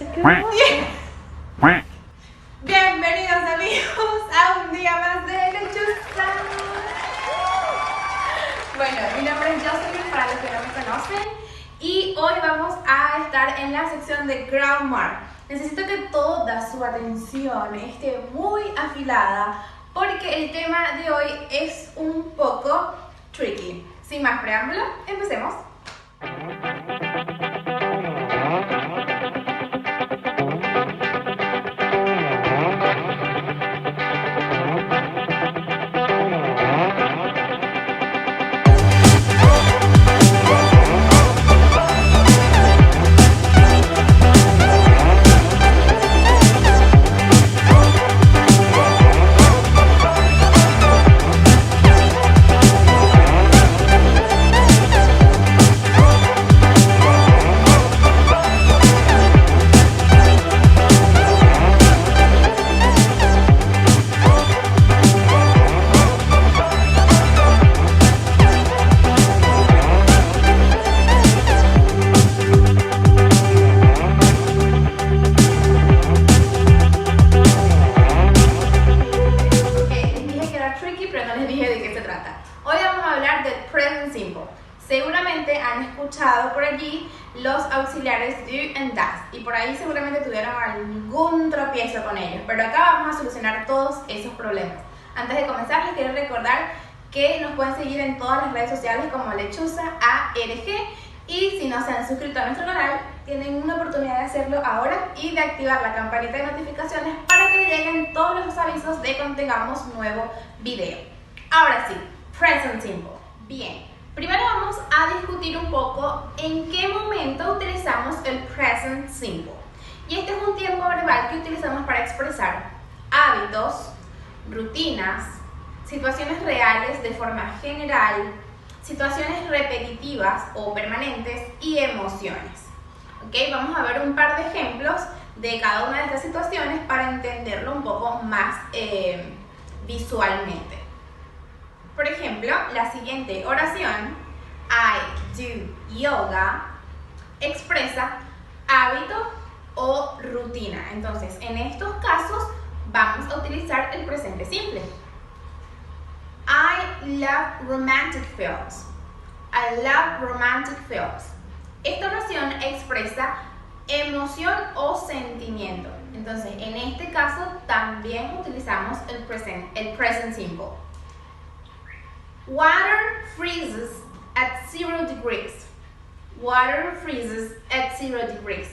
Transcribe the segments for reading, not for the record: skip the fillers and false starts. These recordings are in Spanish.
Se quedó. Bienvenidos amigos a un día más de Lechuza. Bueno, mi nombre es Jocelyn para los que no me conocen y hoy vamos a estar en la sección de Grammar. Necesito que toda su atención esté muy afilada porque el tema de hoy es un poco tricky. Sin más preámbulo, empecemos. Seguramente han escuchado por allí los auxiliares do and does y por ahí seguramente tuvieron algún tropiezo con ellos, pero acá vamos a solucionar todos esos problemas. Antes de comenzar les quiero recordar que nos pueden seguir en todas las redes sociales como Lechuza ARG y si no se han suscrito a nuestro canal tienen una oportunidad de hacerlo ahora y de activar la campanita de notificaciones para que les lleguen todos los avisos de cuando tengamos nuevo video. Ahora sí, present simple. Bien. Primero vamos a discutir un poco en qué momento utilizamos el present simple. Y este es un tiempo verbal que utilizamos para expresar hábitos, rutinas, situaciones reales de forma general, situaciones repetitivas o permanentes y emociones. ¿Okay? Vamos a ver un par de ejemplos de cada una de estas situaciones para entenderlo un poco más visualmente. Por ejemplo, la siguiente oración, I do yoga, expresa hábito o rutina. Entonces, en estos casos vamos a utilizar el presente simple. I love romantic films. I love romantic films. Esta oración expresa emoción o sentimiento. Entonces, en este caso también utilizamos el present simple. Water freezes at 0 degrees. Water freezes at 0 degrees.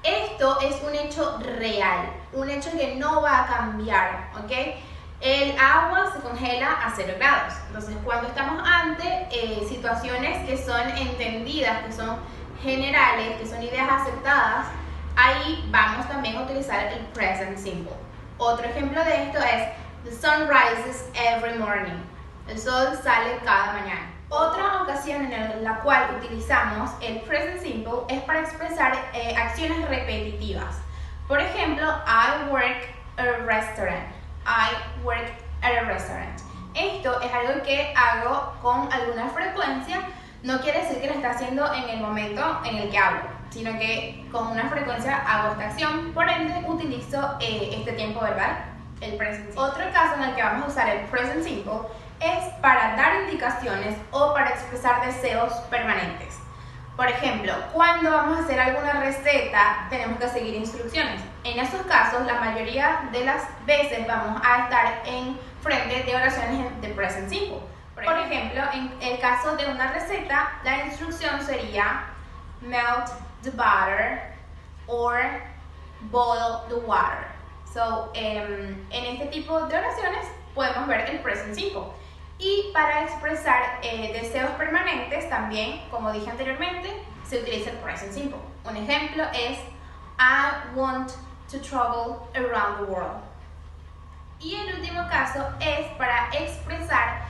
Esto es un hecho real, un hecho que no va a cambiar, ¿ok? El agua se congela a 0 grados. Entonces, cuando estamos ante situaciones que son entendidas, que son generales, que son ideas aceptadas, ahí vamos también a utilizar el present simple. Otro ejemplo de esto es The sun rises every morning. El sol sale cada mañana. Otra ocasión en la cual utilizamos el present simple es para expresar acciones repetitivas. Por ejemplo, I work at a restaurant. I work at a restaurant. Esto es algo que hago con alguna frecuencia. No quiere decir que lo está haciendo en el momento en el que hablo, sino que con una frecuencia hago esta acción. Por ende, utilizo este tiempo verbal, el present simple. Otro caso en el que vamos a usar el present simple es para dar indicaciones o para expresar deseos permanentes. Por ejemplo, cuando vamos a hacer alguna receta, tenemos que seguir instrucciones. En esos casos, la mayoría de las veces vamos a estar en frente de oraciones de present simple. Por ejemplo, en el caso de una receta, la instrucción sería melt the butter or boil the water. So, en este tipo de oraciones podemos ver el present simple. Y para expresar deseos permanentes también, como dije anteriormente, se utiliza el present simple. Un ejemplo es I want to travel around the world. Y el último caso es para expresar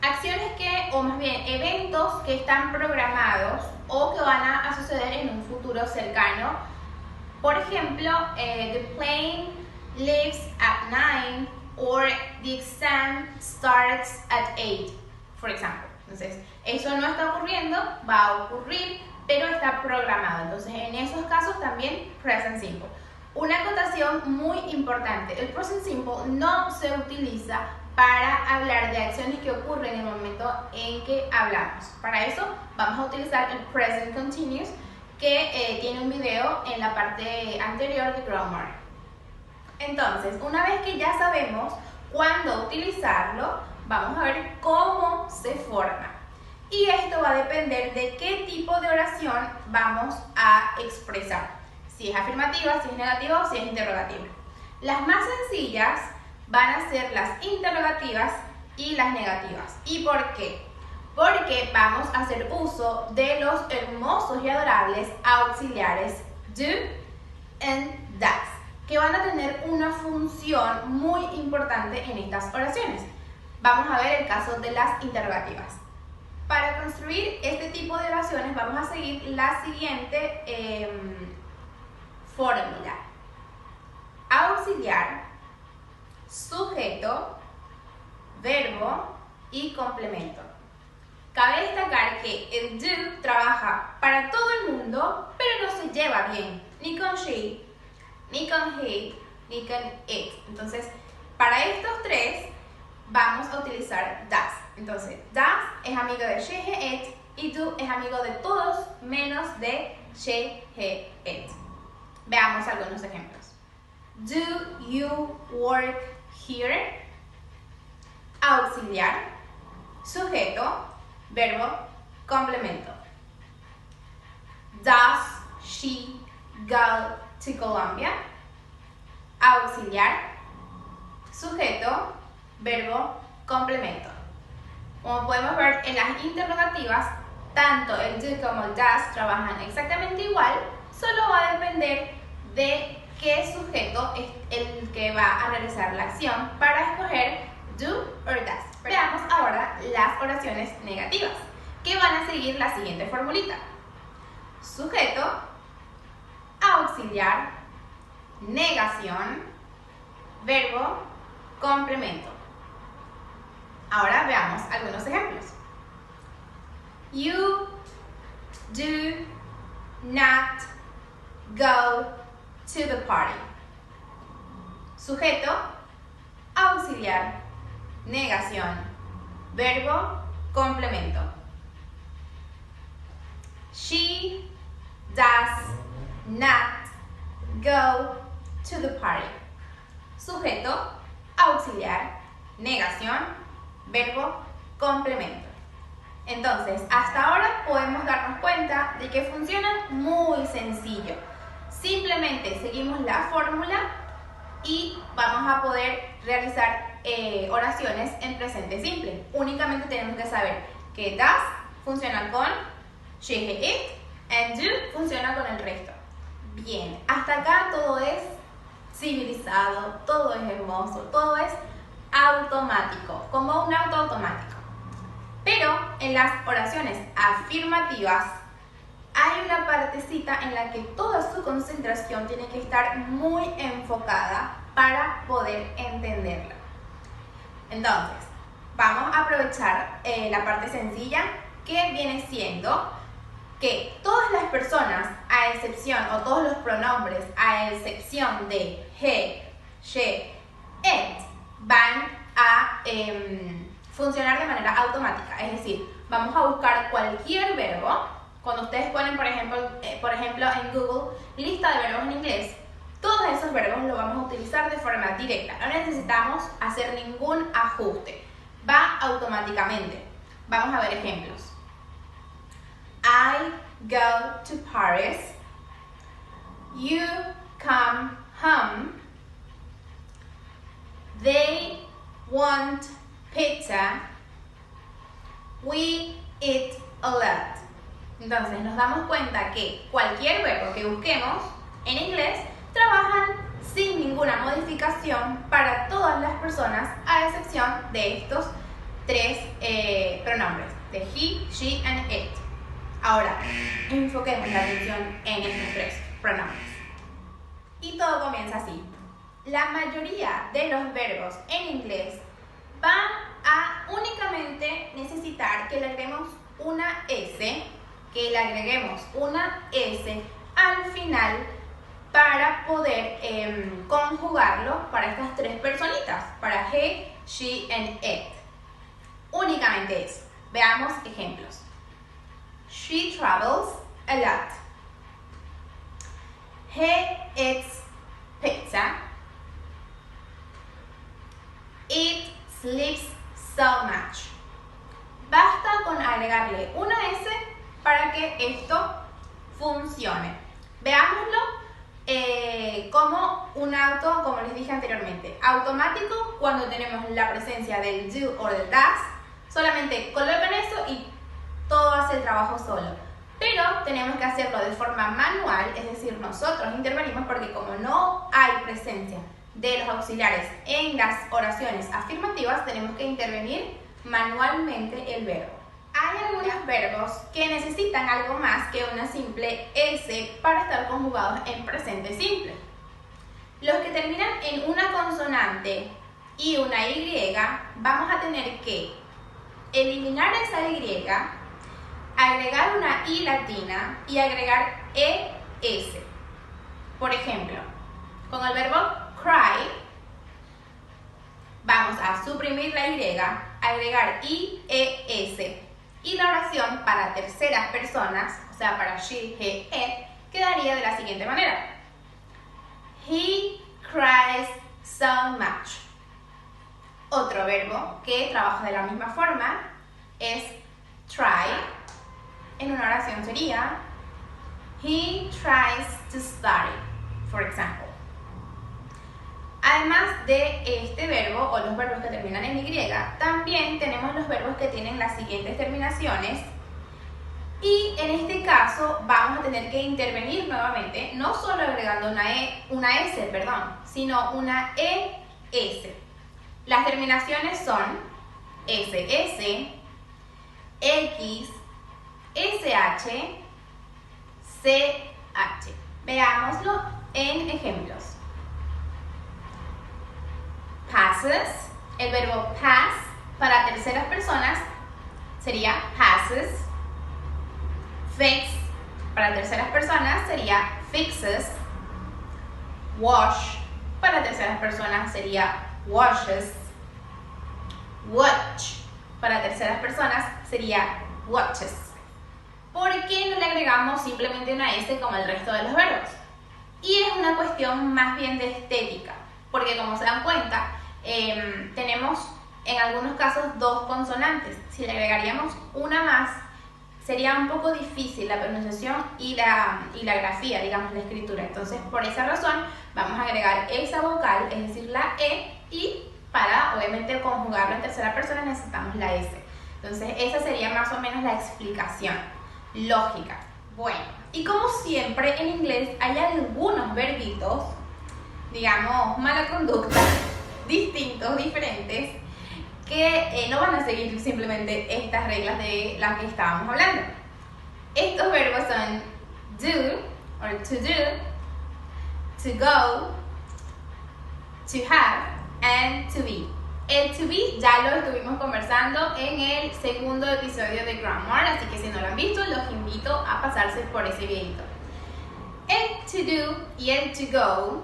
acciones o más bien eventos que están programados o que van a suceder en un futuro cercano. Por ejemplo, the plane leaves at 9 or the exam starts at 8, for example. Entonces, eso no está ocurriendo, va a ocurrir, pero está programado. Entonces, en esos casos también present simple. Una acotación muy importante, el present simple no se utiliza para hablar de acciones que ocurren en el momento en que hablamos. Para eso vamos a utilizar el present continuous, que tiene un video en la parte anterior de grammar. Entonces, una vez que ya sabemos cuándo utilizarlo, vamos a ver cómo se forma. Y esto va a depender de qué tipo de oración vamos a expresar. Si es afirmativa, si es negativa o si es interrogativa. Las más sencillas van a ser las interrogativas y las negativas. ¿Y por qué? Porque vamos a hacer uso de los hermosos y adorables auxiliares do and does, que van a tener una función muy importante en estas oraciones. Vamos a ver el caso de las interrogativas. Para construir este tipo de oraciones vamos a seguir la siguiente fórmula. Auxiliar, sujeto, verbo y complemento. Cabe destacar que el do trabaja para todo el mundo, pero no se lleva bien ni con she, ni con he, ni con it. Entonces, para estos tres vamos a utilizar does. Entonces, does es amigo de she, he, it, y do es amigo de todos menos de she, he, it. Veamos algunos ejemplos. Do you work here? Auxiliar, sujeto, verbo, complemento. Does she go to Colombia? Auxiliar, sujeto, verbo, complemento. Como podemos ver en las interrogativas, tanto el do como el does trabajan exactamente igual, solo va a depender de qué sujeto es el que va a realizar la acción para escoger do or does. Veamos ahora las oraciones negativas, que van a seguir la siguiente formulita. Sujeto, auxiliar, negación, verbo, complemento. Ahora veamos algunos ejemplos. You do not go to the party. Sujeto, auxiliar, negación, verbo, complemento. She does not go to the party. Sujeto, auxiliar, negación, verbo, complemento. Entonces, hasta ahora podemos darnos cuenta de que funcionan muy sencillo. Simplemente seguimos la fórmula y vamos a poder realizar oraciones en presente simple. Únicamente tenemos que saber que does funciona con she, he, it, and do funciona con el resto. Bien, hasta acá todo es civilizado, todo es hermoso, todo es automático, como un auto automático. Pero en las oraciones afirmativas hay una partecita en la que toda su concentración tiene que estar muy enfocada para poder entenderla. Entonces, vamos a aprovechar la parte sencilla, que viene siendo que todas las personas, a excepción, o todos los pronombres, a excepción de he, she, it, van a funcionar de manera automática. Es decir, vamos a buscar cualquier verbo. Cuando ustedes ponen, por ejemplo, en Google, lista de verbos en inglés, todos esos verbos los vamos a utilizar de forma directa. No necesitamos hacer ningún ajuste. Va automáticamente. Vamos a ver ejemplos. I go to Paris. You come home. They want pizza. We eat a lot. Entonces nos damos cuenta que cualquier verbo que busquemos en inglés trabajan sin ninguna modificación para todas las personas, a excepción de estos tres pronombres, de he, she and it. Ahora, enfoquemos la atención en estos tres pronombres. Y todo comienza así. La mayoría de los verbos en inglés van a únicamente necesitar que le agreguemos una S, al final para poder conjugarlo para estas tres personitas, para he, she and it. Únicamente eso. Veamos ejemplos. She travels a lot. He eats pizza. It sleeps so much. Basta con agregarle una S para que esto funcione. Veámoslo como un auto, como les dije anteriormente, automático cuando tenemos la presencia del do o del does. Solamente colocan eso y todo hace el trabajo solo. Pero tenemos que hacerlo de forma manual, es decir, nosotros intervenimos porque como no hay presencia de los auxiliares en las oraciones afirmativas, tenemos que intervenir manualmente el verbo. Hay algunos verbos que necesitan algo más que una simple S para estar conjugados en presente simple. Los que terminan en una consonante y una Y, vamos a tener que eliminar esa Y, agregar una I latina y agregar ES. Por ejemplo, con el verbo cry, vamos a suprimir la Y, agregar IES. Y la oración para terceras personas, o sea, para she, he, it, quedaría de la siguiente manera. He cries so much. Otro verbo que trabaja de la misma forma es try. En una oración sería he tries to study, for example. Además de este verbo o los verbos que terminan en Y, también tenemos los verbos que tienen las siguientes terminaciones y en este caso vamos a tener que intervenir nuevamente, no solo agregando una S, sino una ES. Las terminaciones son SS, X, SH, CH. Veámoslo en ejemplos. Passes, el verbo pass para terceras personas sería passes. Fix, para terceras personas sería fixes. Wash, para terceras personas sería washes. Watch, para terceras personas sería watches. ¿Por qué no le agregamos simplemente una S como el resto de los verbos? Y es una cuestión más bien de estética, porque como se dan cuenta, tenemos en algunos casos dos consonantes. Si le agregaríamos una más, sería un poco difícil la pronunciación y la grafía, digamos, la escritura. Entonces, por esa razón, vamos a agregar esa vocal, es decir, la E, y para, obviamente, conjugarlo en tercera persona necesitamos la S. Entonces, esa sería más o menos la explicación lógica. Bueno, y como siempre en inglés hay algunos verbitos, digamos, mala conducta, distintos, diferentes, que no van a seguir simplemente estas reglas de las que estábamos hablando. Estos verbos son do, or to do, to go, to have, and to be. El to be ya lo estuvimos conversando en el segundo episodio de Grammar, así que si no lo han visto, los invito a pasarse por ese videito. El to do y el to go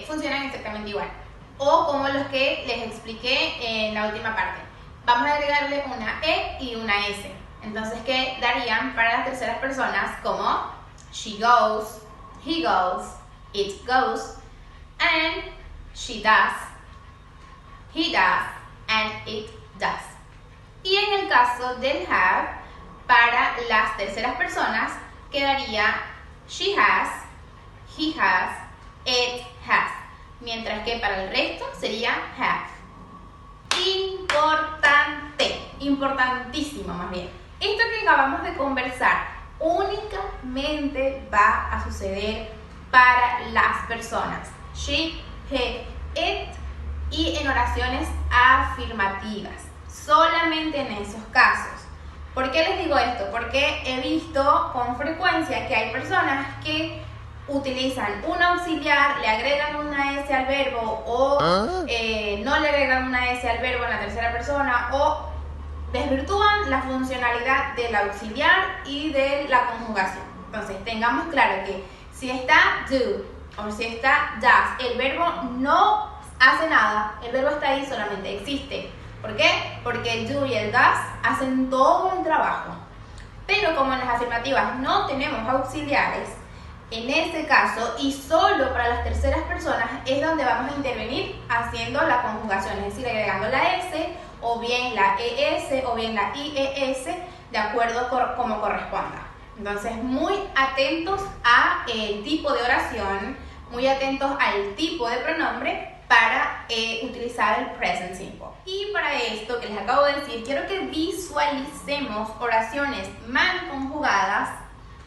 funcionan exactamente igual, o como los que les expliqué en la última parte. Vamos a agregarle una E y una S. Entonces, ¿qué darían para las terceras personas? Como she goes, he goes, it goes, and she does, he does, and it does. Y en el caso del have, para las terceras personas quedaría she has, he has, it has. Mientras que para el resto sería have. Importante, importantísimo más bien. Esto que acabamos de conversar únicamente va a suceder para las personas she, he, it y en oraciones afirmativas. Solamente en esos casos. ¿Por qué les digo esto? Porque he visto con frecuencia que hay personas que utilizan un auxiliar, le agregan una S al verbo o no le agregan una S al verbo en la tercera persona o desvirtúan la funcionalidad del auxiliar y de la conjugación. Entonces tengamos claro que si está do o si está does, el verbo no hace nada, el verbo está ahí, solamente existe. ¿Por qué? Porque el do y el does hacen todo el trabajo. Pero como en las afirmativas no tenemos auxiliares, en este caso, y solo para las terceras personas, es donde vamos a intervenir haciendo la conjugación, es decir, agregando la S, o bien la ES, o bien la IES, de acuerdo como corresponda. Entonces, muy atentos al tipo de oración, muy atentos al tipo de pronombre para utilizar el present simple. Y para esto que les acabo de decir, quiero que visualicemos oraciones mal conjugadas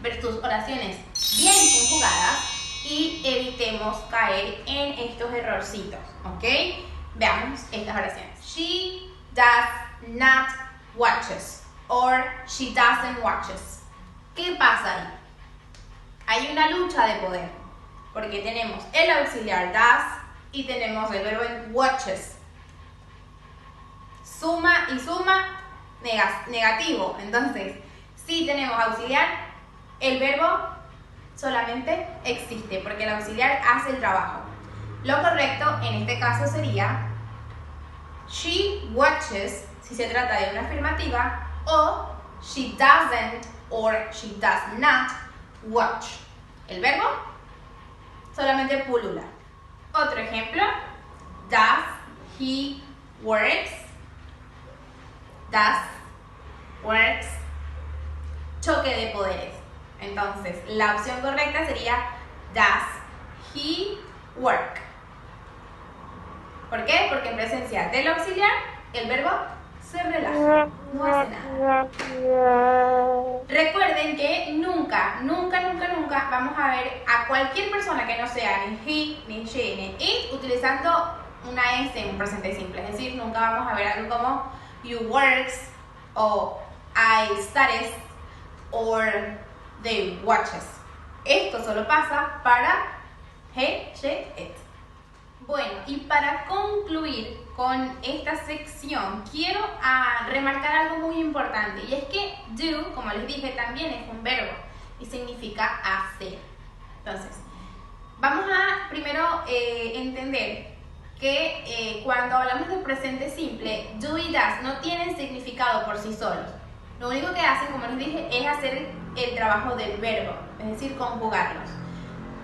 versus oraciones bien conjugadas y evitemos caer en estos errorcitos, ¿ok? Veamos estas oraciones. She does not watches or she doesn't watches. ¿Qué pasa ahí? Hay una lucha de poder porque tenemos el auxiliar does y tenemos el verbo en watches. Suma y suma negativo. Entonces, si tenemos auxiliar, el verbo solamente existe porque el auxiliar hace el trabajo. Lo correcto en este caso sería she watches si se trata de una afirmativa, o she doesn't or she does not watch. El verbo solamente pulula. Otro ejemplo, does he works? Does works. Choque de poderes. Entonces, la opción correcta sería does he work. ¿Por qué? Porque en presencia del auxiliar, el verbo se relaja, no hace nada. Recuerden que nunca vamos a ver a cualquier persona que no sea ni he, ni she, ni it utilizando una S en un presente simple. Es decir, nunca vamos a ver algo como you works o I studies or they watches. Esto solo pasa para he, she, it. Bueno, y para concluir con esta sección, quiero remarcar algo muy importante, y es que do, como les dije, también es un verbo y significa hacer. Entonces, vamos a primero entender que cuando hablamos de presente simple, do y does no tienen significado por sí solos. Lo único que hacen, como les dije, es hacer el trabajo del verbo, es decir, conjugarlos.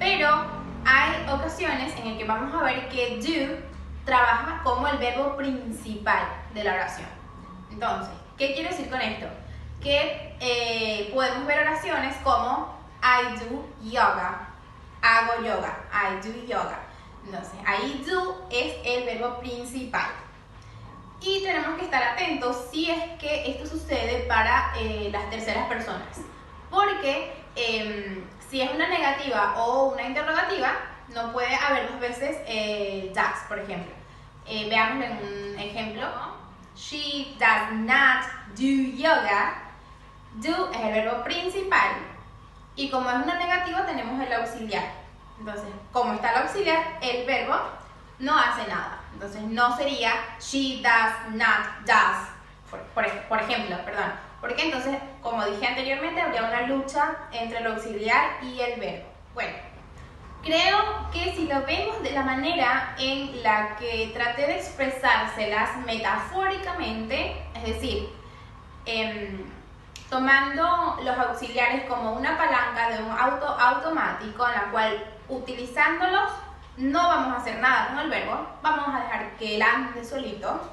Pero hay ocasiones en las que vamos a ver que do trabaja como el verbo principal de la oración. Entonces, ¿qué quiero decir con esto? Que podemos ver oraciones como I do yoga, hago yoga, I do yoga. Entonces, ahí do es el verbo principal. Y tenemos que estar atentos si es que esto sucede para las terceras personas. Porque si es una negativa o una interrogativa, no puede haber dos veces does, por ejemplo. Veámoslo en un ejemplo. She does not do yoga. Do es el verbo principal. Y como es una negativa, tenemos el auxiliar. Entonces, como está el auxiliar, el verbo no hace nada. Entonces, no sería she does not does. Por ejemplo, perdón. Porque entonces, como dije anteriormente, habría una lucha entre el auxiliar y el verbo. Bueno, creo que si lo vemos de la manera en la que traté de expresárselas metafóricamente, es decir, tomando los auxiliares como una palanca de un auto automático en la cual utilizándolos no vamos a hacer nada con el verbo, vamos a dejar que él ande solito.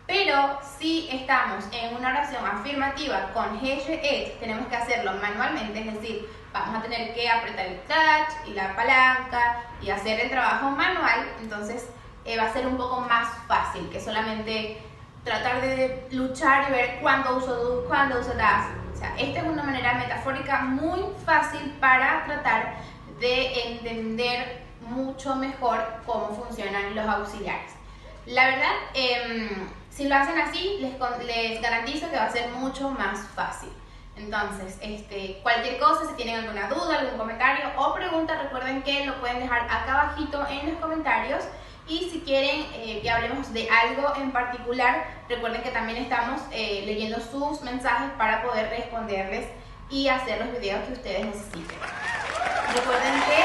Pero si estamos en una oración afirmativa con he, she, it, tenemos que hacerlo manualmente, es decir, vamos a tener que apretar el touch y la palanca y hacer el trabajo manual. Entonces va a ser un poco más fácil que solamente tratar de luchar y ver cuándo uso do, cuándo uso does. O sea, esta es una manera metafórica muy fácil para tratar de entender mucho mejor cómo funcionan los auxiliares. La verdad, si lo hacen así, les garantizo que va a ser mucho más fácil. Entonces, cualquier cosa, si tienen alguna duda, algún comentario o pregunta, recuerden que lo pueden dejar acá abajito en los comentarios. Y si quieren que hablemos de algo en particular, recuerden que también estamos leyendo sus mensajes para poder responderles y hacer los videos que ustedes necesiten. Recuerden que